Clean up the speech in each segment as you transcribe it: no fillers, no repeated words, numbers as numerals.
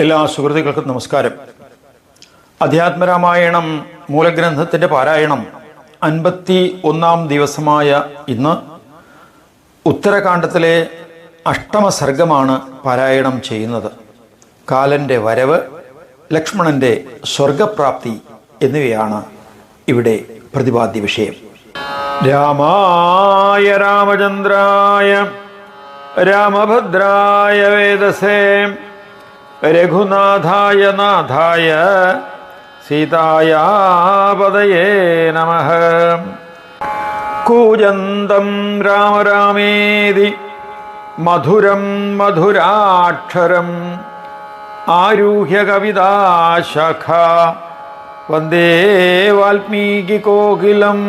എല്ലാ സുഹൃത്തുക്കൾക്കും നമസ്കാരം. അധ്യാത്മരാമായണം മൂലഗ്രന്ഥത്തിൻ്റെ പാരായണം 51-ാം ദിവസമായ ഇന്ന് ഉത്തരകാണ്ഡത്തിലെ അഷ്ടമസർഗമാണ് പാരായണം ചെയ്യുന്നത്. കാലൻ്റെ വരവ്, ലക്ഷ്മണൻ്റെ സ്വർഗപ്രാപ്തി എന്നിവയാണ് ഇവിടെ പ്രതിപാദ്യ വിഷയം. രാമായ രാമചന്ദ്രായ രാമഭദ്രായ വേദസേ രഘുനാഥായ നാഥായ സീതായ പദയേ നമഃ. കൂജന്തം രാമ രാമേതി മധുരം മധുരാക്ഷരം ആരുഹ്യ കവിതാശാഖ വന്ദേ വാൽമീകി കോകിലം.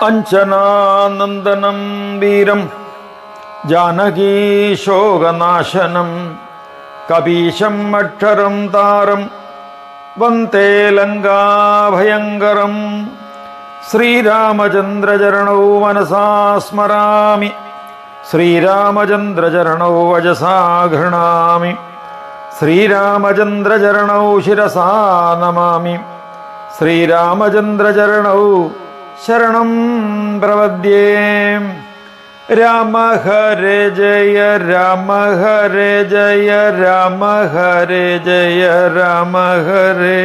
അഞ്ജനാനന്ദനം വീരം ജാനകീശോകനാശനം കപീശം അക്ഷരം താരം വന്ദേ ലങ്കാഭയങ്കരം. ശ്രീരാമചന്ദ്രചരണൗ മനസാ സ്മരാമി, ശ്രീരാമചന്ദ്രചരണൗ വചസാ ഗൃഹാമി, ശ്രീരാമചന്ദ്രചരണൗ ശിരസാ നമാമി, ശ്രീരാമചന്ദ്രചരണൗ ശരണം പ്രപദ്യേ. രാമ ഹരേ ജയ രാമ ഹരേ ജയ രാമ ഹരേ ജയ രാമ ഹരേ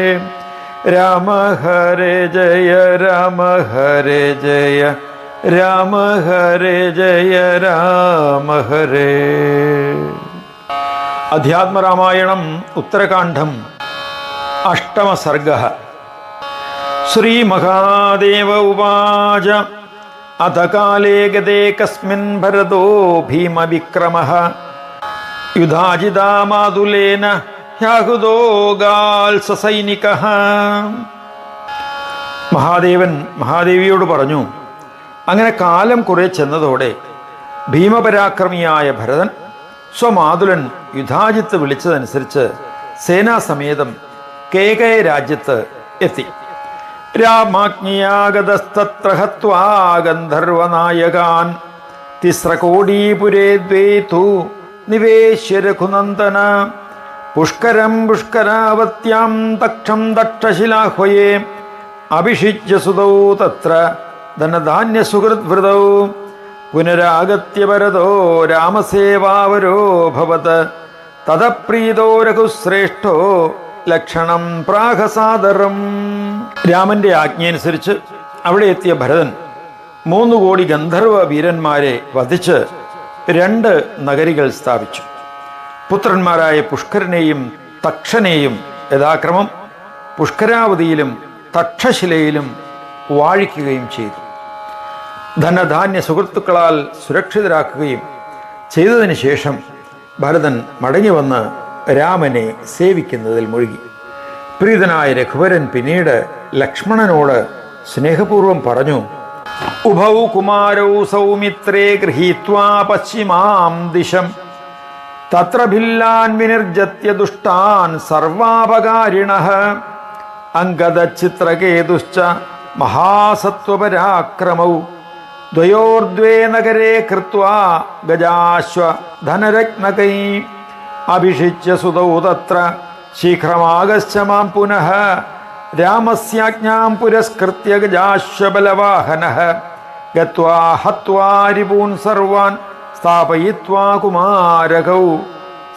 രാമ ഹരേ ജയ രാമ ഹരേ ജയ രാമ ഹരേ ജയ രാമ ഹരേ. അധ്യാത്മരാമായണം ഉത്തരകാണ്ഡം അഷ്ടമസർഗഃ. ശ്രീമഹാദേവ ഉവാച അഥ കാലേ ഗതേ കസ്മിൻ ഭരതോ ഭീമവിക്രമഃ യുധാജിതാ മാതുലേന ഹ്യാഹുതോ ഗാൽസസൈനികഃ. മഹാദേവിയോട് പറഞ്ഞു, അങ്ങനെ കാലം കുറെ ചെന്നതോടെ ഭീമപരാക്രമിയായ ഭരതൻ സ്വമാതുലൻ യുധാജിത്ത് വിളിച്ചതനുസരിച്ച് സേനാസമേതം കേകയ രാജ്യത്ത് എത്തി. രാമാജ്ഞയാഗതസ്തത്ര ഹത്വാ ഗന്ധർവനായകാൻ തിസ്രകോടീപുരേ ദ്വേ തു നിവേശ്യ രഘുനന്ദന. പുഷ്കരം പുഷ്കരാവത്യാം തക്ഷം തക്ഷശിലാഹ്വയേ അഭിഷിച്യ സുതൗ തത്ര ധനധാന്യസുഹൃദ്വൃതൗ. പുനരാഗത്യ ഭരതോ രാമസേവാവരോ ഭവത് തതപ്രീതോ രഘുശ്രേഷ്ഠോ ലക്ഷണം പ്രാഹസാദരം. രാമന്റെ ആജ്ഞയനുസരിച്ച് അവിടെ എത്തിയ ഭരതൻ 3 കോടി ഗന്ധർവ വീരന്മാരെ വധിച്ച് 2 നഗരികൾ സ്ഥാപിച്ചു. പുത്രന്മാരായ പുഷ്കരനെയും തക്ഷനെയും യഥാക്രമം പുഷ്കരാവതിയിലും തക്ഷശിലയിലും വാഴിക്കുകയും ചെയ്തു. ധനധാന്യ സുഹൃത്തുക്കളാൽ സുരക്ഷിതരാക്കുകയും ചെയ്തതിനു ശേഷം ഭരതൻ മടങ്ങി വന്ന് രാമനെ സേവിക്കുന്നതിൽ മുഴുകി. പ്രീതനായ രഘുവരൻ പിന്നീട് ലക്ഷ്മണനോട് സ്നേഹപൂർവം പറഞ്ഞു, ഉഭൗ കുമാരൗ സൗമിത്രേ ഗൃഹീത്വാ പശ്ചിമാം ദിശം തത്ര ഭില്ലാൻ വിനിർജത്യ ദുഷ്ടാൻ സർവാപകാരിണഃ അംഗദചിത്രകേതുശ്ച മഹാസത്വപരാക്രമൗ ദ്വയോർദ്വേ നഗരേ കൃത്വാ ഗജാശ്വ ധനരത്നകൈ അഭിഷിച്യ സുതൗ തത്ര ശീഘ്രമാഗശ്ച മാം പുനഃ രാമസ്യാജ്ഞാം പുരസ്കൃത്യ ഗജാശ്വബലവാഹനഃ ഗത്വാ ഹത്വാ രിപൂൻ സർവാൻ സ്ഥാപയിത്വാ കുമാരകൗ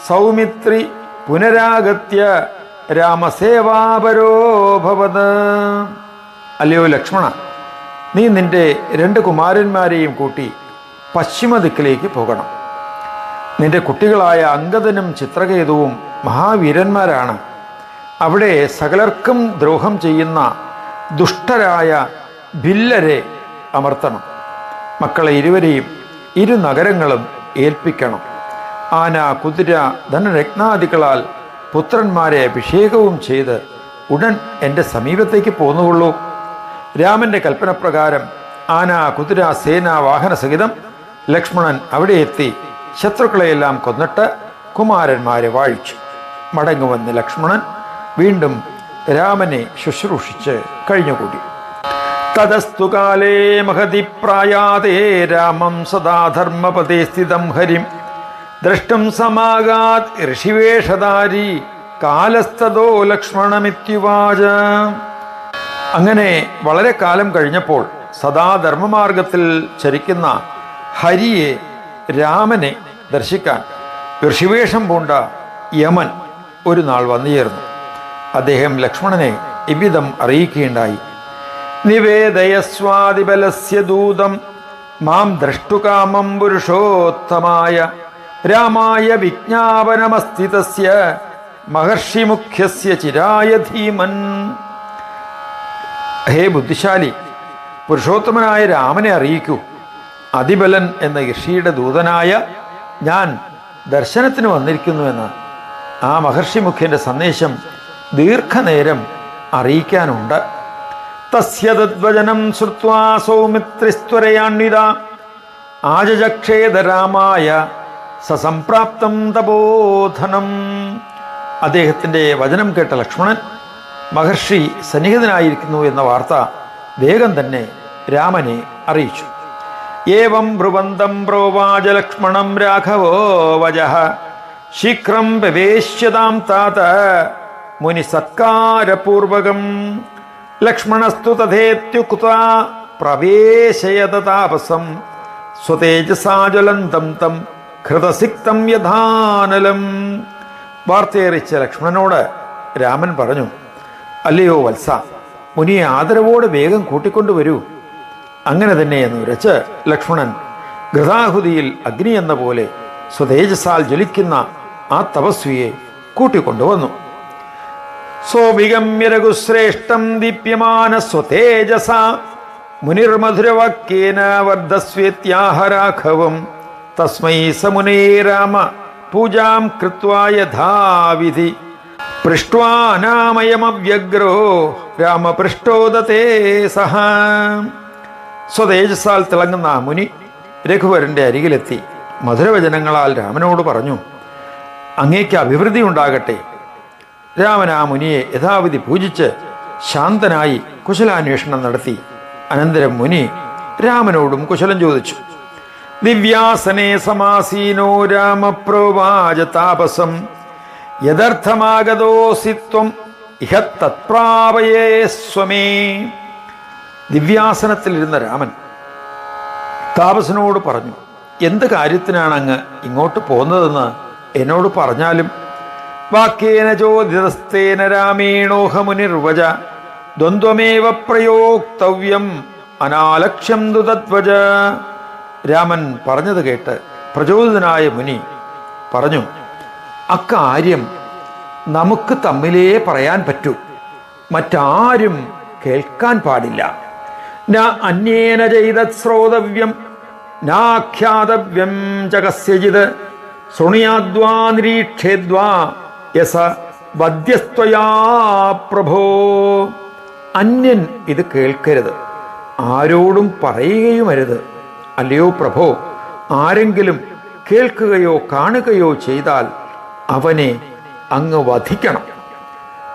സൗമിത്രി പുനരാഗത്യ രാമസേവാപരോ ഭവത്. അല്ലയോ ലക്ഷ്മണ, നീ നിന്റെ 2 കുമാരന്മാരെയും കൂട്ടി പശ്ചിമ ദിക്കിലേക്ക് പോകണം. നിന്റെ കുട്ടികളായ അംഗദനും ചിത്രകേതുവും മഹാവീരന്മാരാണ്. അവിടെ സകലർക്കും ദ്രോഹം ചെയ്യുന്ന ദുഷ്ടരായ ഭില്ലരെ അമർത്തണം. മക്കളെ ഇരുവരെയും 2 നഗരങ്ങളും ഏൽപ്പിക്കണം. ആന, കുതിര, ധനരത്നാദികളാൽ പുത്രന്മാരെ അഭിഷേകവും ചെയ്ത് ഉടൻ എൻ്റെ സമീപത്തേക്ക് പോന്നുകൊള്ളൂ. രാമന്റെ കൽപ്പനപ്രകാരം ആന, കുതിര, സേന, വാഹനസഹിതം ലക്ഷ്മണൻ അവിടെ എത്തി ശത്രുക്കളെയെല്ലാം കൊന്നിട്ട് കുമാരന്മാരെ വാഴിച്ചു. മടങ്ങുവന്ന് ലക്ഷ്മണൻ വീണ്ടും രാമനെ ശുശ്രൂഷിച്ച് കഴിഞ്ഞുകൂടി. തതസ്തു കാലേ മഹതി പ്രായാതേ രാമം സദാ ധർമ്മപദേ സ്ഥിതം ഹരിം ദ്രഷ്ടും സമാഗാത് ഋഷിവേഷധാരി കാലസ്തോ ലക്ഷ്മണമിത്യുവാച. അങ്ങനെ വളരെ കാലം കഴിഞ്ഞപ്പോൾ സദാ ധർമ്മമാർഗത്തിൽ ചരിക്കുന്ന ഹരിയെ, രാമനെ ദർശിക്കാൻ ഋഷിവേഷം പൂണ്ട യമൻ ഒരു നാൾ വന്നു ചേർന്നു. അദ്ദേഹം ലക്ഷ്മണനെ ഇവിധം അറിയിക്കുകയുണ്ടായി. നിവേദയസ്വാദിബലസ്യ ദൂതം മാം ദ്രഷ്ടുകാമം പുരുഷോത്തമായ രാമായ വിജ്ഞാപനമസ്തി തസ്യ മഹർഷിമുഖ്യസ്യ ചിരായ ധീമൻ. ഹേ ബുദ്ധിശാലി, പുരുഷോത്തമനായ രാമനെ അറിയിക്കൂ. അതിബലൻ എന്ന ഋഷിയുടെ ദൂതനായ ഞാൻ ദർശനത്തിന് വന്നിരിക്കുന്നുവെന്ന് ആ മഹർഷി മുഖ്യന്റെ സന്ദേശം ദീർഘനേരം അറിയിക്കാനുണ്ട്. തസ്യ തദ്വചനം ശ്രുത്വാ സൗമിത്രിസ്ത്വരയാണ്വിത ആജജക്ഷേദ രാമായ സസംപ്രാപ്തം തപോധനം. അദ്ദേഹത്തിൻ്റെ വചനം കേട്ട ലക്ഷ്മണൻ മഹർഷി സന്നിഹിതനായിരിക്കുന്നു എന്ന വാർത്ത വേഗം തന്നെ രാമനെ അറിയിച്ചു. ഏവം ബ്രുവന്തം പ്രോവാച ലക്ഷ്മണം രാഘവോ വചഃ ശീഘ്രം പ്രവേശ്യതാം താത മുനി സത്കാരപൂർവകം. ലക്ഷ്മണസ്തു തഥേത്യുക്ത്വാ പ്രവേശയത താപസം സ്വതേജസാ ജ്വലന്തം തം ഹൃതസിക്തം യഥാനലം. വാർത്തയറിച്ച ലക്ഷ്മണനോട് രാമൻ പറഞ്ഞു, അല്ലയോ വത്സ, മുനിയെ ആദരവോടെ വേഗം കൂട്ടിക്കൊണ്ടുവരൂ. അങ്ങനെ തന്നെ എന്ന് ഉരച്ച് ലക്ഷ്മണൻ ഗൃഹാഹുതിയിൽ അഗ്നി എന്ന പോലെ സ്വതേജസാൽ ജ്വലിക്കുന്ന ആ തപസ്വിയെ കൂട്ടിക്കൊണ്ടുവന്നു. സോഭിഗമ്യ രഘുശ്രേഷ്ഠം ദീപ്യമാന സ്വതേജസ മുനിർമധുരവാക്യേന വർദ്ധസ്വേത്യാഹ രാഘവം. തസ്മൈ സമുനേ രാമ പൂജാം കൃത്വാ യഥാവിധി പൃഷ്ട്വാ നാമയമവ്യഗ്രോ രാമപൃഷ്ടോദതേ സഹ. സ്വതേജസാൽ തിളങ്ങുന്ന മുനി രഘുവരൻ്റെ അരികിലെത്തി മധുരവചനങ്ങളാൽ രാമനോട് പറഞ്ഞു, അങ്ങേക്ക് അഭിവൃദ്ധി ഉണ്ടാകട്ടെ. രാമൻ ആ മുനിയെ യഥാവിധി പൂജിച്ച് ശാന്തനായി കുശലാന്വേഷണം നടത്തി. അനന്തരം മുനി രാമനോടും കുശലം ചോദിച്ചു. ദിവ്യാസനേ സമാസീനോ രാമപ്രോവാച താപസം യഥർത്ഥമാഗതോസി ത്വം ഇഹ തത്പ്രാപയേ സ്വമേ. ദിവ്യാസനത്തിലിരുന്ന രാമൻ താപസനോട് പറഞ്ഞു, എന്ത് കാര്യത്തിനാണ് അങ്ങ് ഇങ്ങോട്ട് പോകുന്നതെന്ന് എന്നോട് പറഞ്ഞാലും. വാക്യേന ചോദിതസ്തേന രാമേണോഹമുനിർവച ദ്വന്ദ്വമേവ പ്രയോക്തവ്യം അനാലക്ഷ്യം തു തദ്വച. രാമൻ പറഞ്ഞത് കേട്ട് പ്രചോദിതനായ മുനി പറഞ്ഞു, അക്കാര്യം നമുക്ക് തമ്മിലേ പറയാൻ പറ്റൂ, മറ്റാരും കേൾക്കാൻ പാടില്ല. ന അന്യേന ചെയ്തത് ശ്രോതവ്യം നാഖ്യാതവ്യം ച കസ്യചിത് ശൃണുയാദ്വാ നിരീക്ഷേദ്വാ യസ വദ്യസ്ത്വയാ പ്രഭോ. അന്യൻ ഇത് കേൾക്കരുത്, ആരോടും പറയുകയുമരുത്. അല്ലയോ പ്രഭോ, ആരെങ്കിലും കേൾക്കുകയോ കാണുകയോ ചെയ്താൽ അവനെ അങ്ങ് വധിക്കണം.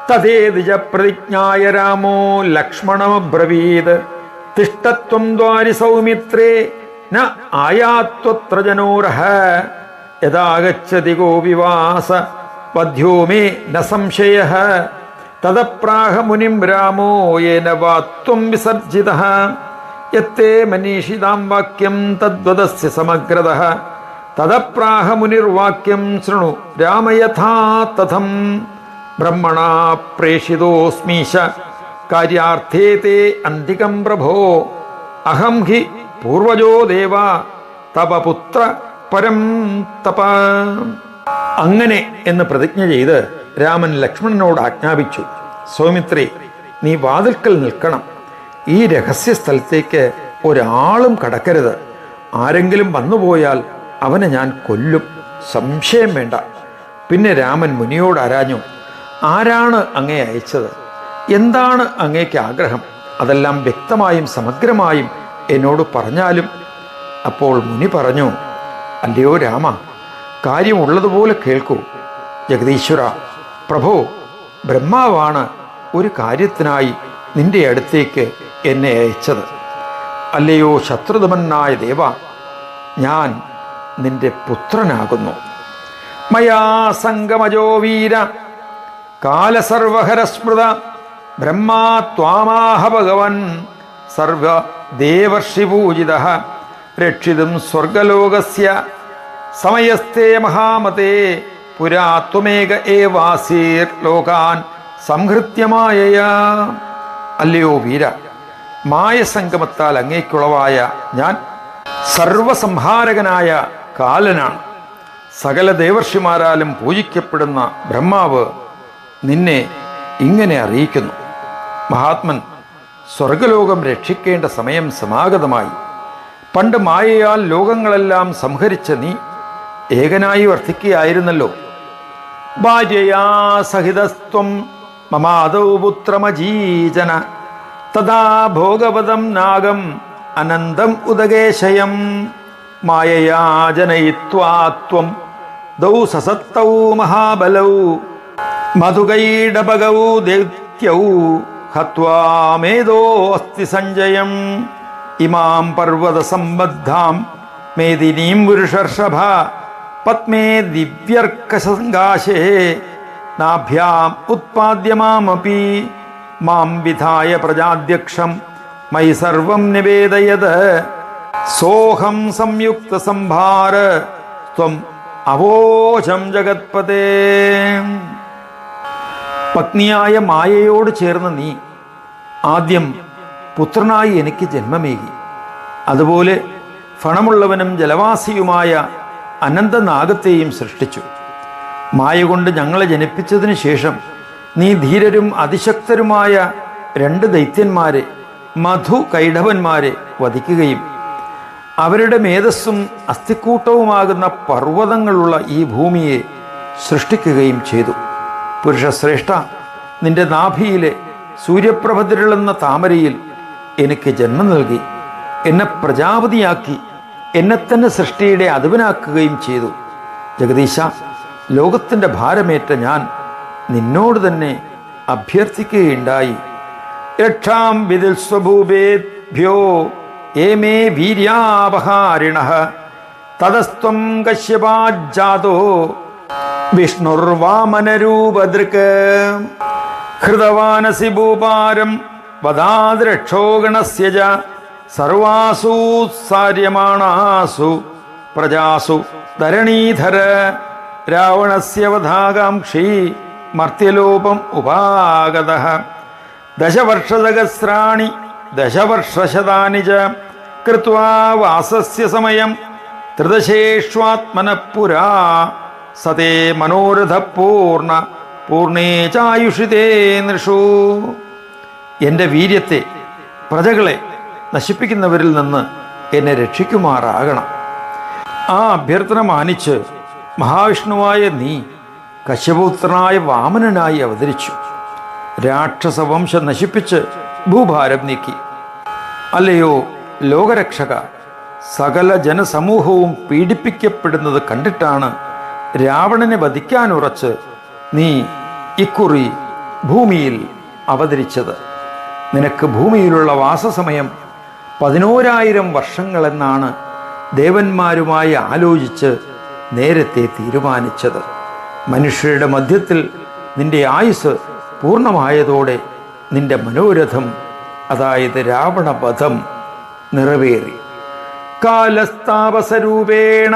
തഥേതിജ പ്രതിജ്ഞായ രാമോ ലക്ഷ്മണമബ്രവീത് തിഷ്ടത്വം ദ്വാരി സൗമിത്രേ ന ആയാത്വത്ര ജനോരഹ യഥാഗച്ഛതി ഗോവിവാസ വധ്യോ മേ ന സംശയഃ തദപ്രാഹ മുനിം രാമോ യേന വാ ത്വം വിസർജിതഃ യത്തേ മനീഷിതാം വാക്യം തദ്വദസ്യ സമഗ്രതഃ തദപ്രാഹ മുനിർവാക്യം ശൃണു രാമ യഥാ തഥം ബ്രഹ്മണാ പ്രേഷിതോസ്മീശ കാര്യാർത്ഥേ തേ അന്തികം പ്രഭോ അഹം ഹി പൂർവജോ ദേവ തപപുത്ര പരം തപ. അങ്ങനെ എന്ന് പ്രതിജ്ഞ ചെയ്ത് രാമൻ ലക്ഷ്മണനോട് ആജ്ഞാപിച്ചു, സൗമിത്രേ, നീ വാതിൽക്കൽ നിൽക്കണം. ഈ രഹസ്യ സ്ഥലത്തേക്ക് ഒരാളും കടക്കരുത്. ആരെങ്കിലും വന്നുപോയാൽ അവനെ ഞാൻ കൊല്ലും, സംശയം വേണ്ട. പിന്നെ രാമൻ മുനിയോട് ആരാഞ്ഞു, ആരാണ് അങ്ങയെ അയച്ചത്? എന്താണ് അങ്ങേക്ക് ആഗ്രഹം? അതെല്ലാം വ്യക്തമായും സമഗ്രമായും എന്നോട് പറഞ്ഞാലും. അപ്പോൾ മുനി പറഞ്ഞു, അല്ലയോ രാമ, കാര്യമുള്ളതുപോലെ കേൾക്കൂ. ജഗദീശ്വര പ്രഭോ, ബ്രഹ്മാവാണ് ഒരു കാര്യത്തിനായി നിന്റെ അടുത്തേക്ക് എന്നെ അയച്ചത്. അല്ലയോ ശത്രുതമനായ ദേവ, ഞാൻ നിന്റെ പുത്രനാകുന്നു. മയാ സംഗമജോ വീര കാലസർവഹരസ്മൃത ബ്രഹ്മാ ത്വാമാഹ ഭഗവൻ സർവദേവർഷിപൂജിതഃ രക്ഷിതും സ്വർഗലോകസ്യ സമയസ്തേ മഹാമതേ പുരാ ത്വമേക ഏവാസീർ ലോകാൻ സംഹൃത്യ മായയാ. അല്ലയോ വീര, മായസംഗമത്താൽ അങ്ങേക്കുളവായ ഞാൻ സർവസംഹാരകനായ കാലനാണ്. സകല ദേവർഷിമാരാലും പൂജിക്കപ്പെടുന്ന ബ്രഹ്മാവ് നിന്നെ ഇങ്ങനെ അറിയിക്കുന്നു. മഹാത്മൻ, സ്വർഗലോകം രക്ഷിക്കേണ്ട സമയം സമാഗതമായി. പണ്ട് മായയാൽ ലോകങ്ങളെല്ലാം സംഹരിച്ച നീ ഏകനായി വർത്തിക്കുകയായിരുന്നല്ലോ. ഭാര്യയാ സഹിതസ്ത്വം മമാദൗ പുത്രമജീജന തഥാ ഭോഗവതം നാഗം അനന്തം ഉദകേശയം മായയാ ജനയിത്വാ ത്വം ദൗ സസത്തൗ മഹാബലൗ മധുകൈഡപഗൗ ദൈത്യൗ ഹത്വാ മേധോ അസ്തി സഞ്ജയം ഇമാം പർവ്വത സംബദ്ധാം മേദിനീം പുരുഷർഷഭ പത്മേ ദിവ്യർക്കസങ്കാശേ നാഭ്യാം ഉത്പാദ്യമാമപി മാം വിധായ പ്രജാധ്യക്ഷം മയി സർവം നിവേദയത് സോഹം സംയുക്ത സംഭാര ത്വം അവോചം ജഗത്പതേ. പത്നിയായ മായയോട് ചേർന്ന് നീ ആദ്യം പുത്രനായി എനിക്ക് ജന്മമേകി. അതുപോലെ ഫണമുള്ളവനും ജലവാസിയുമായ അനന്തനാഗത്തെയും സൃഷ്ടിച്ചു. മായ കൊണ്ട് ഞങ്ങളെ ജനിപ്പിച്ചതിന് ശേഷം നീ ധീരരും അതിശക്തരുമായ 2 ദൈത്യന്മാരെ, മധു കൈഡവന്മാരെ വധിക്കുകയും അവരുടെ മേധസ്സും അസ്ഥിക്കൂട്ടവുമാകുന്ന പർവ്വതങ്ങളുള്ള ഈ ഭൂമിയെ സൃഷ്ടിക്കുകയും ചെയ്തു. പുരുഷശ്രേഷ്ഠ, നിന്റെ നാഭിയിലെ സൂര്യപ്രഭതിരുളുന്ന താമരയിൽ എനിക്ക് ജന്മം നൽകി എന്നെ പ്രജാപതിയാക്കി എന്നെ തന്നെ സൃഷ്ടിയുടെ അധിപനാക്കുകയും ചെയ്തു. ജഗദീശ, ലോകത്തിൻ്റെ ഭാരമേറ്റ ഞാൻ നിന്നോട് തന്നെ അഭ്യർത്ഥിക്കുകയുണ്ടായി. രക്ഷാം വിദിൽ സ്വഭൂപേഭ്യോ ഏമേ വീര്യാപഹാരിണഃ തതസ്ത്വം കശ്യപാജാതോ വിഷ്ണുർവാമനരൂപദൃക് ഹൃതവാനസി ഭൂപാരം വദാദ്രക്ഷോഗണസ്യ ച സർവാസു സാര്യമാണാസു പ്രജാസു ധരണീധര രാവണസ്യ വധാകാംക്ഷി മർത്യലോപം ഉപാഗതഃ ദശവർഷസഹസ്രാണി ദശവർഷശതാനി ച കൃത്വാ വാസസ്യ സമയം ത്രിദശേഷ്വാത്മനഃ പുരാ സതേ മനോരഥ പൂർണ്ണേ ചായുഷിതേ നൃഷു. എൻ്റെ വീര്യത്തെ, പ്രജകളെ നശിപ്പിക്കുന്നവരിൽ നിന്ന് എന്നെ രക്ഷിക്കുമാറാകണം. ആ അഭ്യർത്ഥന മാനിച്ച് മഹാവിഷ്ണുവായ നീ കശ്യപുത്രനായ വാമനനായി അവതരിച്ചു. രാക്ഷസവംശം നശിപ്പിച്ച് ഭൂഭാരം നീക്കി. അല്ലയോ ലോകരക്ഷക, സകല ജനസമൂഹവും പീഡിപ്പിക്കപ്പെടുന്നത് കണ്ടിട്ടാണ് രാവണനെ വധിക്കാനുറച്ച് നീ ഇക്കുറി ഭൂമിയിൽ അവതരിച്ചത്. നിനക്ക് ഭൂമിയിലുള്ള വാസസമയം 11,000 വർഷങ്ങളെന്നാണ് ദേവന്മാരുമായി ആലോചിച്ച് നേരത്തെ തീരുമാനിച്ചത്. മനുഷ്യരുടെ മധ്യത്തിൽ നിന്റെ ആയുസ് പൂർണ്ണമായതോടെ നിന്റെ മനോരഥം, അതായത് രാവണവധം, നിറവേറി. കാലസ്താപസരൂപേണ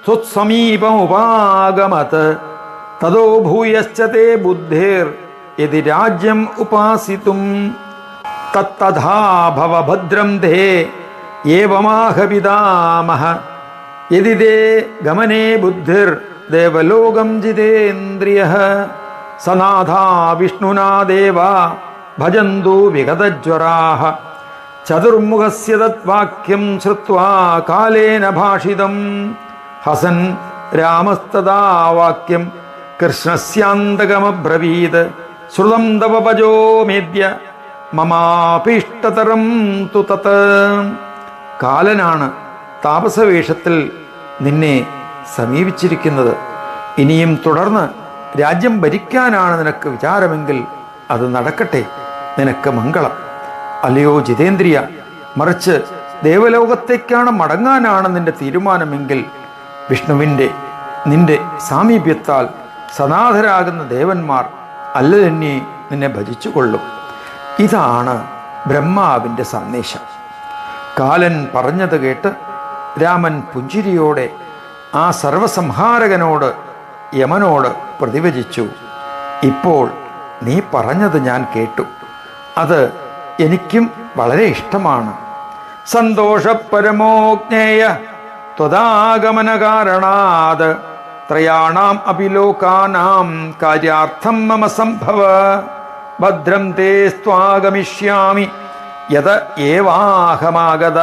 സ്വസമീപമുപാഗമത് തതോ ഭൂയശ്ച തേ ബുദ്ധിർ യദി രാജ്യം ഉപാസിതും തത്തഥാ ഭവ ഭദ്രം തേ ഏവമാഹ പിതാമഹ യദി തേ ഗമനേ ബുദ്ധിർ ദേവലോകം ജിതേന്ദ്രിയഃ സനാഥാ വിഷ്ണുനാ ദേവാ ഭജന്തു വിഗതജ്വരാഃ ചതുർമുഖസ്യ തദ്വാക്യം ശ്രുത്വാ കാലേന ഭാഷിതം ഹസൻ രാമസ്തദാ വാക്യം കൃഷ്ണസ്യാന്തകമബ്രവീത് ശ്രുതം തവ ഭജോ മേദ്യ മമാപീഷ്ടതരം തു തത്. കാലനാണ് താപസവേഷത്തിൽ നിന്നെ സമീപിച്ചിരിക്കുന്നത്. ഇനിയും തുടർന്ന് രാജ്യം ഭരിക്കാനാണ് നിനക്ക് വിചാരമെങ്കിൽ അത് നടക്കട്ടെ, നിനക്ക് മംഗളം. അല്ലയോ ജിതേന്ദ്രിയ, മറിച്ച് ദേവലോകത്തേക്കാണ് മടങ്ങാനാണ് നിന്റെ തീരുമാനമെങ്കിൽ വിഷ്ണുവിൻ്റെ നിന്റെ സാമീപ്യത്താൽ സനാഥരാകുന്ന ദേവന്മാർ അല്ലതന്നെ നിന്നെ ഭജിച്ചുകൊള്ളും. ഇതാണ് ബ്രഹ്മാവിൻ്റെ സന്ദേശം. കാലൻ പറഞ്ഞത് കേട്ട് രാമൻ പുഞ്ചിരിയോടെ ആ സർവസംഹാരകനോട് യമനോട് പ്രതിവചിച്ചു. ഇപ്പോൾ നീ പറഞ്ഞത് ഞാൻ കേട്ടു. അത് എനിക്കും വളരെ ഇഷ്ടമാണ്. സന്തോഷപരമോജ്ഞേയ ത്വദാഗമന കാരണാത് ത്രയാണാം അപിലോകാനാം കാര്യാർത്ഥം മമ സംഭവ ഭദ്രം തേ സ്വാഗമിഷ്യാമി യത ഏവാഹമാഗത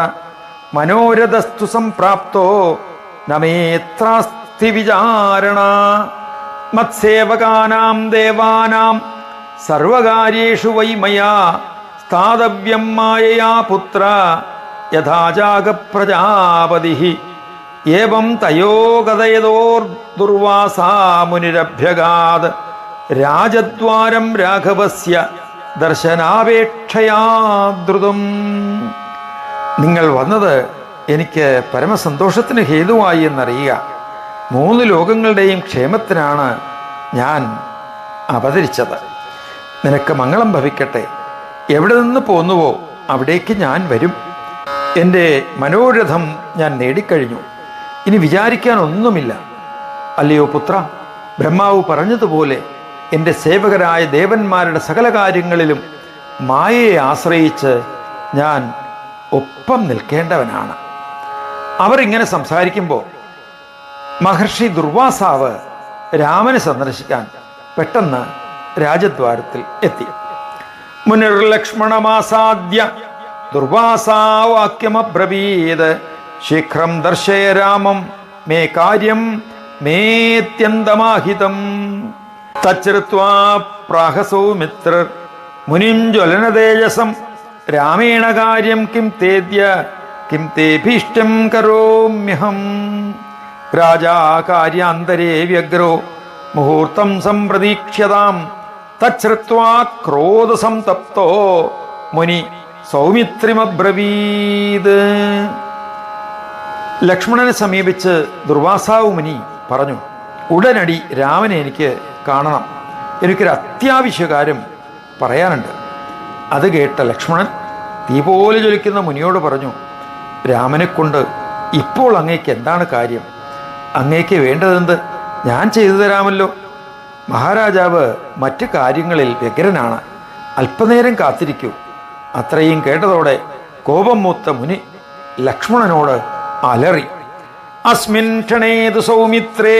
മനോരഥസ്തു സംപ്രാപ്തോ നമേത്രാസ്തി വിചാരണ മത്സേവകാനാം ദേവാനാം സർവകാര്യേഷു വൈ മയാ സ്ഥാതവ്യം മായയാ പുത്ര യഥാ ജാഗ പ്രജാപതിഃ ഏവം തയോ ഗതയതോർ ദുർവാസാ മുനിരഭ്യഗാത് രാജദ്വാരം രാഘവസ്യ ദർശനാപേക്ഷയാ ദ്രുതം. നിങ്ങൾ വന്നത് എനിക്ക് പരമസന്തോഷത്തിന് ഹേതുവായി എന്നറിയുക. 3 ലോകങ്ങളുടെയും ക്ഷേമത്തിനാണ് ഞാൻ അവതരിച്ചത്. നിനക്ക് മംഗളം ഭവിക്കട്ടെ. എവിടെ നിന്ന് പോന്നുവോ അവിടേക്ക് ഞാൻ വരും. എൻ്റെ മനോരഥം ഞാൻ നേടിക്കഴിഞ്ഞു. ഇനി വിചാരിക്കാൻ ഒന്നുമില്ല. അല്ലയോ പുത്ര, ബ്രഹ്മാവ് പറഞ്ഞതുപോലെ എൻ്റെ സേവകരായ ദേവന്മാരുടെ സകല കാര്യങ്ങളിലും മായയെ ആശ്രയിച്ച് ഞാൻ ഒപ്പം നിൽക്കേണ്ടവനാണ്. അവർ ഇങ്ങനെ സംസാരിക്കുമ്പോൾ മഹർഷി ദുർവാസാവ് രാമനെ സന്ദർശിക്കാൻ പെട്ടെന്ന് രാജദ്വാരത്തിൽ എത്തി. മുനിർലക്ഷ്മണമാസാദ്യ ദുർവാസാവാക്യമബ്രവീത് ശീഘ്രം ദർശയ രാമം മേ കാര്യം മേത്യന്തമാഹിതം. തച്ഛ്രുത്വാ പ്രാഹസൗമിത്രർ മുനിം ജ്വലനതേജസം രാമേണ കാര്യം കിം തേദ്യ കിം തേഭീഷ്ടം കരോമ്യഹം. രാജാ കാര്യാന്തരേ വ്യഗ്രോ മുഹൂർത്തം സംപ്രതീക്ഷ്യതാം തച്ഛ്രുത്വാ ക്രോധസംതപ്തോ മുനി സൗമിത്രിമബ്രവീത്. ലക്ഷ്മണനെ സമീപിച്ച് ദുർവാസാവ് മുനി പറഞ്ഞു, ഉടനടി രാമനെ എനിക്ക് കാണണം. എനിക്കൊരു അത്യാവശ്യ കാര്യം പറയാനുണ്ട്. അത് കേട്ട ലക്ഷ്മണൻ തീ പോലെ ജ്വലിക്കുന്ന മുനിയോട് പറഞ്ഞു, രാമനെ കൊണ്ട് ഇപ്പോൾ അങ്ങേക്ക് എന്താണ് കാര്യം? അങ്ങേക്ക് വേണ്ടതെന്ത് ഞാൻ ചെയ്തു തരാമല്ലോ. മഹാരാജാവ് മറ്റു കാര്യങ്ങളിൽ വ്യഗ്രനാണ്. അല്പനേരം കാത്തിരിക്കൂ. അത്രയും കേട്ടതോടെ കോപം മൂത്ത മുനി ലക്ഷ്മണനോട് അലറി, അസ്മിൻ ക്ഷണേതു സൗമിത്രേ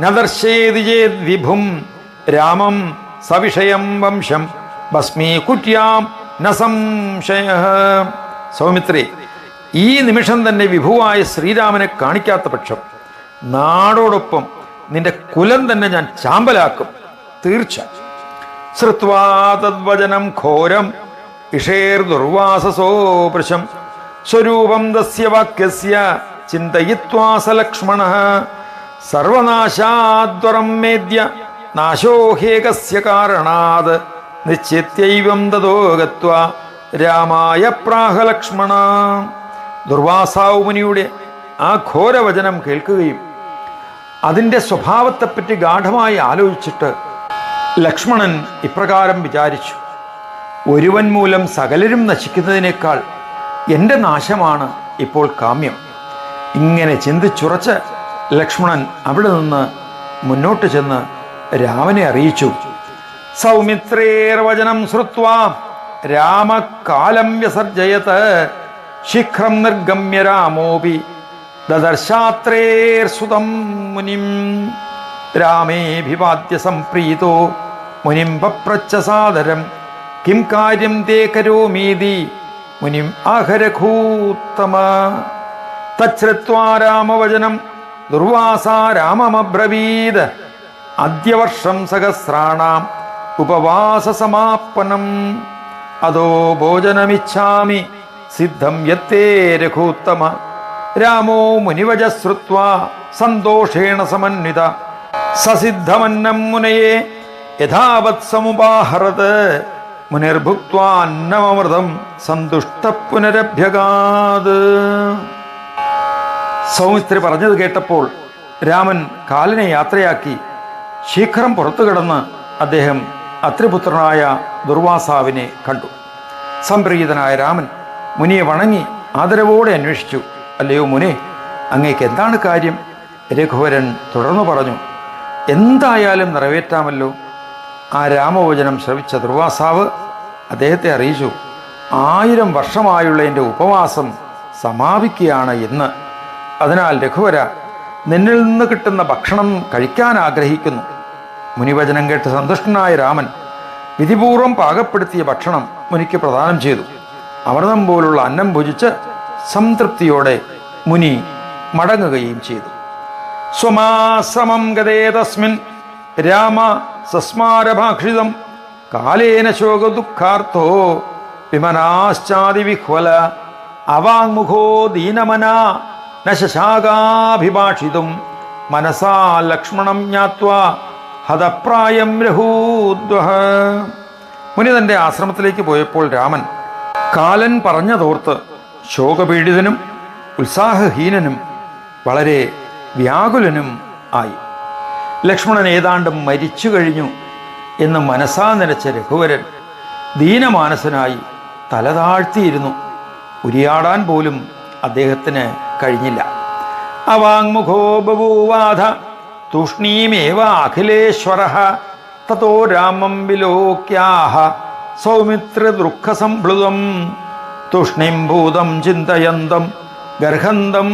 നദർശേതി ചേദ് വിഭും രാമം സവിഷയം വംശം ഭസ്മീകുര്യാം ന സംശയഃ. സൗമിത്രേ, ഈ നിമിഷം തന്നെ വിഭുവായ ശ്രീരാമനെ കാണിക്കാത്ത പക്ഷം നാടോടൊപ്പം നിന്റെ കുലം തന്നെ ഞാൻ ചാമ്പലാക്കും, തീർച്ച. ശ്രുത്വാ തദ്വചനം ഘോരം ഇഷേർ ദുർവാസസോ വൃശം സ്വരൂപം തസ്യ വാക്യസ്യ ചിന്തയിത്വാ സ ലക്ഷ്മണഃ സർവനാശാദ്വരം മേദ്യ നാശോ ഹേകസ്യ കാരണാത് നിശ്ചിത്യൈവം തതോ ഗത്വാ രാമായ പ്രാഹ ലക്ഷ്മണ. ദുർവാസാവ് മുനിയുടെ ആ ഘോരവചനം കേൾക്കുകയും അതിൻ്റെ സ്വഭാവത്തെപ്പറ്റി ഗാഠമായി ആലോചിച്ചിട്ട് ലക്ഷ്മണൻ ഇപ്രകാരം വിചാരിച്ചു, ഒരുവൻ മൂലം സകലരും നശിക്കുന്നതിനേക്കാൾ എൻ്റെ നാശമാണ് ഇപ്പോൾ കാമ്യം. ഇങ്ങനെ ചിന്തിച്ചുറച്ച് ലക്ഷ്മണൻ അവിടെ നിന്ന് മുന്നോട്ട് ചെന്ന് രാമനെ അറിയിച്ചു. സൗമിത്രേർവചനം ശ്രുത്വാ രാമകാലം വ്യസർജയത് ശീഘ്രം നിർഗമ്യ രാമോപി ദദർശാത്രേർസുതം മുനിം. രാമേഭിവാദ്യ സംപ്രീതോ മുനിം പപ്രച്ഛ സാദരം കിം കാര്യം തേ കരോമീതി മുനിം ആഹരഘൂത്തമ. തച്ഛ്രുത്വാ രാമവചനം ദുർവാസാ രാമമബ്രവീത് അദ്യ വർഷം സഹസ്രാണാം ഉപവാസസമാപനം അതോ ഭോജനമിച്ഛാമി സിദ്ധം യത്തേ രഘൂത്തമ. രാമോ മുനിവച ശ്രുത്വാ സന്തോഷേണ സമന്വിത സസിദ്ധമന്നം മുനയേ യഥാവത് സമുപാഹരത്. മുനിർഭുക്ത്വാ അന്നമമൃതം സന്തുഷ്ട പുനരഭ്യഗാത്. സൗമിത്രി പറഞ്ഞത് കേട്ടപ്പോൾ രാമൻ കാലിനെ യാത്രയാക്കി ശീഘ്രം പുറത്തു കിടന്ന് അദ്ദേഹം അത്രിപുത്രനായ ദുർവാസാവിനെ കണ്ടു. സംപ്രീതനായ രാമൻ മുനിയെ വണങ്ങി ആദരവോടെ അന്വേഷിച്ചു. അല്ലയോ മുനെ, അങ്ങേക്ക് എന്താണ് കാര്യം? രഘുവരൻ തുടർന്നു പറഞ്ഞു, എന്തായാലും നിറവേറ്റാമല്ലോ. ആ രാമവചനം ശ്രവിച്ച ദുർവാസാവ് അദ്ദേഹത്തെ അറിയിച്ചു, 1000 വർഷമായുള്ള എൻ്റെ ഉപവാസം സമാപിക്കുകയാണ് ഇന്ന്. അതിനാൽ രഘുവര, നിന്നിൽ നിന്ന് കിട്ടുന്ന ഭക്ഷണം കഴിക്കാൻ ആഗ്രഹിക്കുന്നു. മുനിവചനം കേട്ട് സന്തുഷ്ടനായ രാമൻ വിധിപൂർവം പാകപ്പെടുത്തിയ ഭക്ഷണം മുനിക്ക് പ്രദാനം ചെയ്തു. അമൃതം പോലുള്ള അന്നം ഭുജിച്ച് സംതൃപ്തിയോടെ മുനി മടങ്ങുകയും ചെയ്തു. സ്വമാശ്രമം ഗതേ തസ്മിൻ രാമ സസ്മാരഭാക്ഷിതം കാലേന ശോകദുഃഖാർത്തോ വിമനാശ്ചാദിവിഹ്വല അവാങ്മുഖോ ദീനമനാ ന ശശാകാഭിഭാഷിതും മനസാ ലക്ഷ്മണം ജ്ഞാത്വാ ഹതപ്രായം രഹൂദ്വഹ. മുനി തൻ്റെ ആശ്രമത്തിലേക്ക് പോയപ്പോൾ രാമൻ കാലൻ പറഞ്ഞതോർത്ത് ശോകപീഡിതനും ഉത്സാഹഹീനനും വളരെ വ്യാകുലനും ആയി. ലക്ഷ്മണൻ ഏതാണ്ട് മരിച്ചു കഴിഞ്ഞു എന്ന് മനസ്സാ നനച്ച രഘുവരൻ ദീനമാനസനായി തലതാഴ്ത്തിയിരുന്നു. ഉരിയാടാൻ പോലും അദ്ദേഹത്തിന് കഴിഞ്ഞില്ല. അവാങ്മുഖോ ബഭൂവാധ തൂഷ്ണീമേവ അഖിലേശ്വര തതോ രാമം വിലോക്യാഹ സൗമിത്രദുഃഖസംപ്ലുതം തൂഷ്ണീം ഭൂതം ചിന്തയന്തം ഗർഹന്തം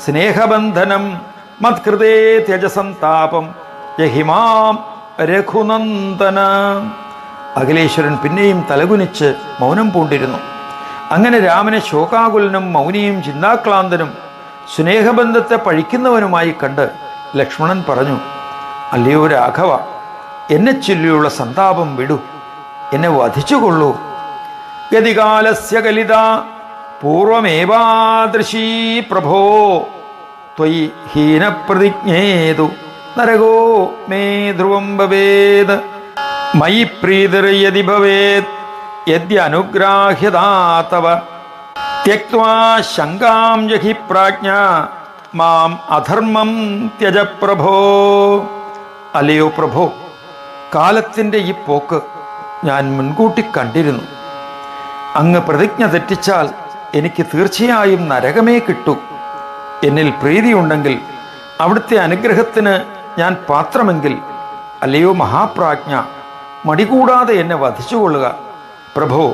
സ്നേഹബന്ധനം മത്കൃതേ ത്യജസന്താപം ജഹിമാം രഘുനന്ദന. അഖിലേശ്വരൻ പിന്നെയും തലകുനിച്ച് മൗനം പൂണ്ടിരുന്നു. അങ്ങനെ രാമനെ ശോകാകുലനും മൗനിയും ചിന്താക്ലാന്തനും സ്നേഹബന്ധത്തെ പഴിക്കുന്നവനുമായി കണ്ട് ലക്ഷ്മണൻ പറഞ്ഞു, അല്ലയോ രാഘവ, എന്നെ ചൊല്ലിയുള്ള സന്താപം വിടൂ, എന്നെ വധിച്ചുകൊള്ളൂ. ഗതികാലസ്യ കലിത പൂർവമേവാദൃശീ പ്രഭോ ത്വയി ഹീനപ്രതിജ്ഞേതു നരകോ മേ ധ്രുവം ഭവേത് മയി പ്രീതിർയതി ഭവേത് യദ്യനുഗ്രാഹ്യതാ തവ ത്യക്ത്വാ ശങ്കാം ജഹി പ്രാജ്ഞ മാം അധർമ്മം ത്യജ പ്രഭോ. അല്ലയോ പ്രഭോ, കാലത്തിൻ്റെ ഈ പോക്ക് ഞാൻ മുൻകൂട്ടി കണ്ടിരുന്നു. അങ്ങ് പ്രതിജ്ഞ തെറ്റിച്ചാൽ എനിക്ക് തീർച്ചയായും നരകമേ കിട്ടൂ. എന്നിൽ പ്രീതിയുണ്ടെങ്കിൽ, അവിടുത്തെ അനുഗ്രഹത്തിന് ഞാൻ പാത്രമെങ്കിൽ, അല്ലയോ മഹാപ്രാജ്ഞ, മടികൂടാതെ എന്നെ വധിച്ചുകൊള്ളുക. പ്രഭോ,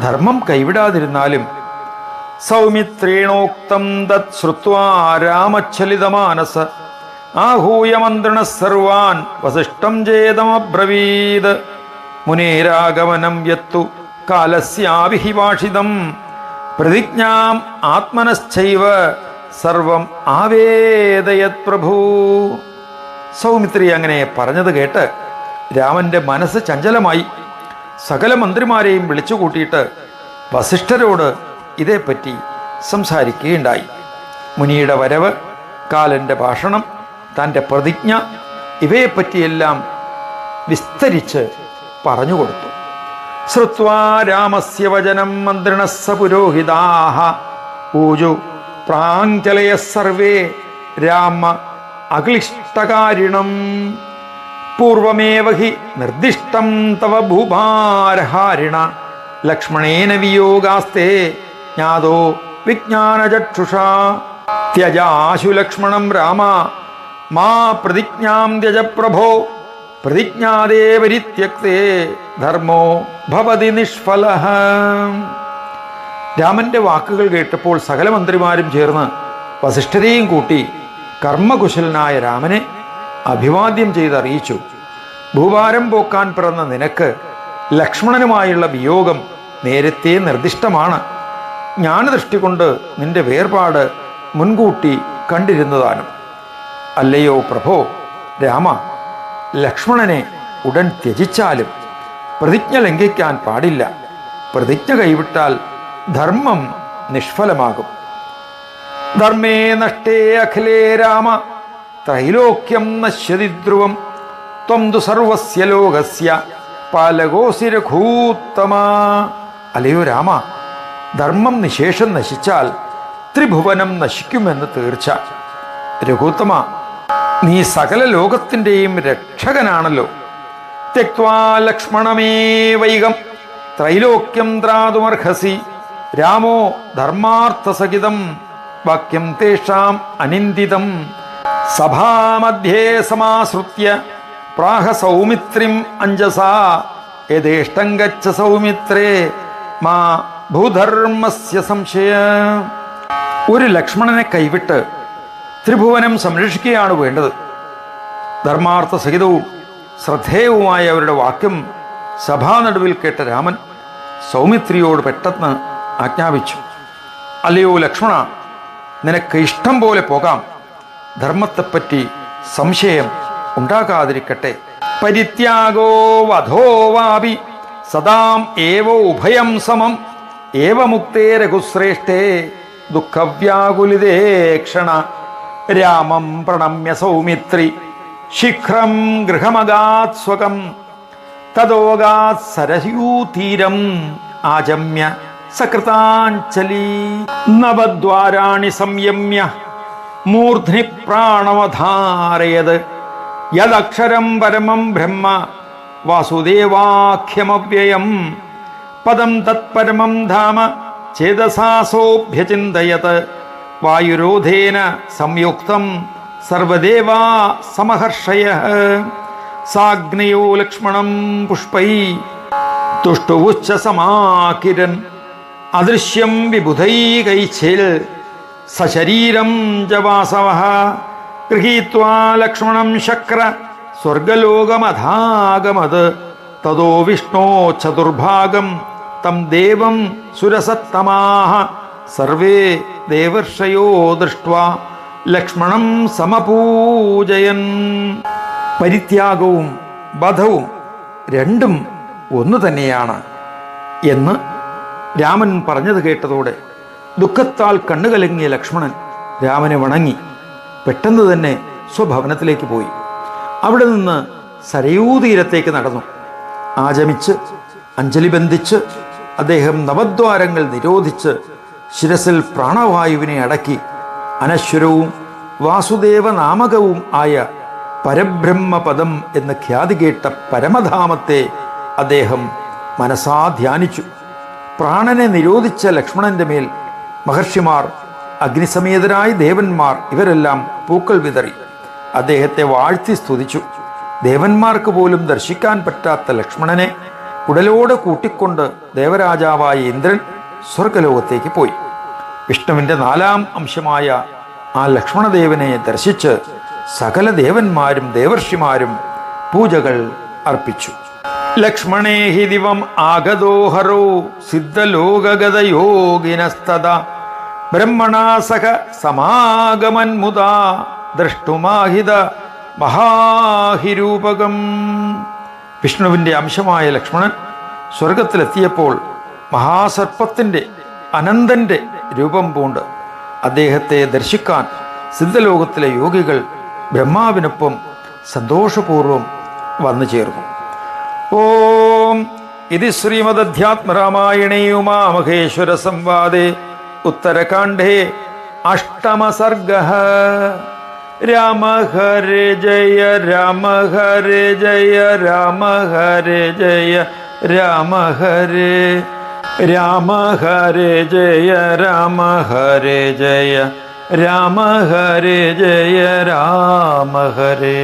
ധർമ്മം കൈവിടാതിരുന്നാലും. സൗമിത്രേണോക്തം തത് ശ്രുത്വാ രാമച്ഛലിതമാനസ ആഹൂയ മന്ത്രിണ സർവാൻ വസിഷ്ഠം ചേതമബ്രവീത് മുനേരാഗമനം യത്തു കാലസ്യാവിഹിഭാഷിതം പ്രതിജ്ഞാം ആത്മനശ്ചൈവ സർവം ആവേദയത് പ്രഭു. സൗമിത്രി അങ്ങനെ പറഞ്ഞത് കേട്ട് രാമന്റെ മനസ്സ് ചഞ്ചലമായി. സകല മന്ത്രിമാരെയും വിളിച്ചു കൂട്ടിയിട്ട് വസിഷ്ഠരോട് ഇതേപ്പറ്റി സംസാരിക്കുകയുണ്ടായി. മുനിയുടെ വരവ്, കാലന്റെ ഭാഷണം, തൻ്റെ പ്രതിജ്ഞ, ഇവയെപ്പറ്റിയെല്ലാം വിസ്തരിച്ച് പറഞ്ഞുകൊടുത്തു. ശ്രുത്വാ രാമസ്യ വചനം മന്ത്രിണസ്സ പുരോഹിതാഃ ഊജു പ്രാഞ്ജലയ സർവേ രാമ അക്ലിഷ്ടകാരിണം പൂർവമേവ ഹി നിർദ്ദിഷ്ടം തവ ഭൂഭാരഹാരിണ ലക്ഷ്മണേന വിയോഗാസ്തേ ജ്ഞാതോ വിജ്ഞാനചക്ഷുഷാ ത്യജാശു ലക്ഷ്മണം രാമ മാ പ്രതിജ്ഞാം ത്യജ പ്രഭോ പ്രതിജ്ഞാദേ പരിത്യക്തേ ധർമ്മോ ഭവതി നിഷ്ഫലഃ. രാമന്റെ വാക്കുകൾ കേട്ടപ്പോൾ സകല മന്ത്രിമാരും ചേർന്ന് വസിഷ്ഠരെയും കൂട്ടി കർമ്മകുശലനായ രാമനെ അഭിവാദ്യം ചെയ്തറിയിച്ചു. ഭൂഭാരം പോക്കാൻ പിറന്ന നിനക്ക് ലക്ഷ്മണനുമായുള്ള വിയോഗം നേരത്തെ നിർദ്ദിഷ്ടമാണ്. ജ്ഞാനദൃഷ്ടി കൊണ്ട് നിന്റെ വേർപാട് മുൻകൂട്ടി കണ്ടിരുന്നതാനും. അല്ലയോ പ്രഭോ രാമ, ലക്ഷ്മണനെ ഉടൻ ത്യജിച്ചാലും പ്രതിജ്ഞ ലംഘിക്കാൻ പാടില്ല. പ്രതിജ്ഞ കൈവിട്ടാൽ ധർമ്മം നിഷ്ഫലമാകും. ധർമ്മേ നഷ്ടേ അഖിലേ രാമ ത്രൈലോക്യം നശ്യതി ധ്രുവം ത്വം തു സർവസ്യ ലോകസ്യ പാലകോസി രഘൂത്തമ. അല്ലയോ രാമ, ധർമ്മം നിശേഷം നശിച്ചാൽ ത്രിഭുവനം നശിക്കുമെന്ന് തീർച്ച. രഘൂത്തമ, നീ സകല ലോകത്തിൻ്റെയും രക്ഷകനാണല്ലോ. ത്യക്വാ ലക്ഷ്മണമേവൈകം ത്രൈലോക്യം ത്രാതുമർഹസി രാമോ ധർമാർത്ഥസഹിതം വാക്യം തേഷാം അനിന്ദിതം. സഭാമധ്യേ സമാശ്രുത്യ പ്രാഹ സൗമിത്രിം അഞ്ജസാ യഥേഷ്ടം ഗച്ഛ സൗമിത്രേ മാ ഭൂധർമ്മസ്യ സംശയ. ഒരു ലക്ഷ്മണനെ കൈവിട്ട് ത്രിഭുവനം സംരക്ഷിക്കുകയാണ് വേണ്ടത്. ധർമാർത്ഥ സഹിതവും ശ്രദ്ധേയവുമായ അവരുടെ വാക്യം സഭാനടുവിൽ കേട്ട രാമൻ സൗമിത്രിയോട് പെട്ടെന്ന് ആജ്ഞാപിച്ചു. അല്ലയോ ലക്ഷ്മണ, നിനക്ക് ഇഷ്ടം പോലെ പോകാം. ധർമ്മത്തെപ്പറ്റി സംശയം ഉണ്ടാകാതിരിക്കട്ടെ. പരിത്യാഗോ വധോ വാപി സദാം ഏവ ഉഭയം സമം ഏവമുക്തേ രഘുശ്രേഷ്ഠേ ദുഃഖവ്യാകുലിതേ ക്ഷണ. രാമം പ്രണമ്യ സൗമിത്രി ശീഘ്രം ഗൃഹമഗാത് സ്വകം തദോഗാത് സരയൂതീരം ആജമ്യ സകൃതാഞ്ജലി. നവദ്വാരാണി സംയമ്യ മൂർധ്നി പ്രാണവധാരയത് യദക്ഷരം പരമം ബ്രഹ്മ വാസുദേവാഖ്യമവ്യയം. പദം തത്പരമം ധാമ ചേതസാസോഭ്യചിന്തയത് വായുരോധേന സംയുക്തം സർവദേവാ സമഹർഷയഃ. സാഗ്നയോ ലക്ഷ്മണം പുഷ്പൈ തുഷ്ടുവുശ്ച സമാകിരൻ അദൃശ്യം വിബുധൈകൈഛേൽ സശരീരം ച വാസവഃ. ഗൃഹീത്വാ ലക്ഷ്മണം ശക്ര സ്വർഗലോകമധാഗമത് തതോ വിഷ്ണോ ചതുർഭാഗം തം ദേവം സുരസത്തമാഃ. സർവേ ദേവർഷയോ ദൃഷ്ട്വാ ലക്ഷ്മണം സമപൂജയൻ. പരിത്യാഗവും വധവും രണ്ടും ഒന്നു തന്നെയാണ് എന്ന് രാമൻ പറഞ്ഞത് കേട്ടതോടെ ദുഃഖത്താൽ കണ്ണുകലങ്ങിയ ലക്ഷ്മണൻ രാമനെ വണങ്ങി പെട്ടെന്ന് തന്നെ സ്വഭവനത്തിലേക്ക് പോയി. അവിടെ നിന്ന് സരയൂതീരത്തേക്ക് നടന്നു. ആചമിച്ച് അഞ്ജലി ബന്ധിച്ച് അദ്ദേഹം നവദ്വാരങ്ങൾ നിരോധിച്ച് ശിരസിൽ പ്രാണവായുവിനെ അടക്കി അനശ്വരവും വാസുദേവനാമകവും ആയ പരബ്രഹ്മപദം എന്ന് ഖ്യാതി കേട്ട പരമധാമത്തെ അദ്ദേഹം മനസാ ധ്യാനിച്ചു. പ്രാണനെ നിരോധിച്ച ലക്ഷ്മണന്റെ മേൽ മഹർഷിമാർ, അഗ്നിസമേതരായ ദേവന്മാർ ഇവരെല്ലാം പൂക്കൾ വിതറി അദ്ദേഹത്തെ വാഴ്ത്തി സ്തുതിച്ചു. ദേവന്മാർക്ക് പോലും ദർശിക്കാൻ പറ്റാത്ത ലക്ഷ്മണനെ ഉടലോടെ കൂട്ടിക്കൊണ്ട് ദേവരാജാവായ ഇന്ദ്രൻ സ്വർഗലോകത്തേക്ക് പോയി. വിഷ്ണുവിൻ്റെ 4ാം അംശമായ ആ ലക്ഷ്മണദേവനെ ദർശിച്ച് സകല ദേവന്മാരും ദേവർഷിമാരും പൂജകൾ അർപ്പിച്ചു. ലക്ഷ്മണേ ഹി ദിവം ആഗതോഹരോ സിദ്ധലോകഗതയോഗിനസ്തദ ബ്രഹ്മണാ സഹ സമാഗമൻ മുദാ ദ്രഷ്ടുമാഹിത മഹാഹിരൂപകം. വിഷ്ണുവിൻ്റെ അംശമായ ലക്ഷ്മണൻ സ്വർഗത്തിലെത്തിയപ്പോൾ മഹാസർപ്പത്തിൻ്റെ അനന്തൻ്റെ രൂപം പൂണ്ട് അദ്ദേഹത്തെ ദർശിക്കാൻ സിദ്ധലോകത്തിലെ യോഗികൾ ബ്രഹ്മാവിനൊപ്പം സന്തോഷപൂർവം വന്നു ചേർന്നു. ഓം ഇത് ശ്രീമദധ്യാത്മരാമായണേ ഉമാമഹേശ്വര സംവാദേ ഉത്തരകാണ്ഡേ അഷ്ടമസർഗഃ. രാമ ഹരേ ജയ രാമ ഹരേ ജയ രാമ ഹരേ ജയ രാമ ഹരേ രാമ ഹരേ ജയ രാമ ഹരേ ജയ രാമ ഹരേ ജയ രാമ ഹരേ.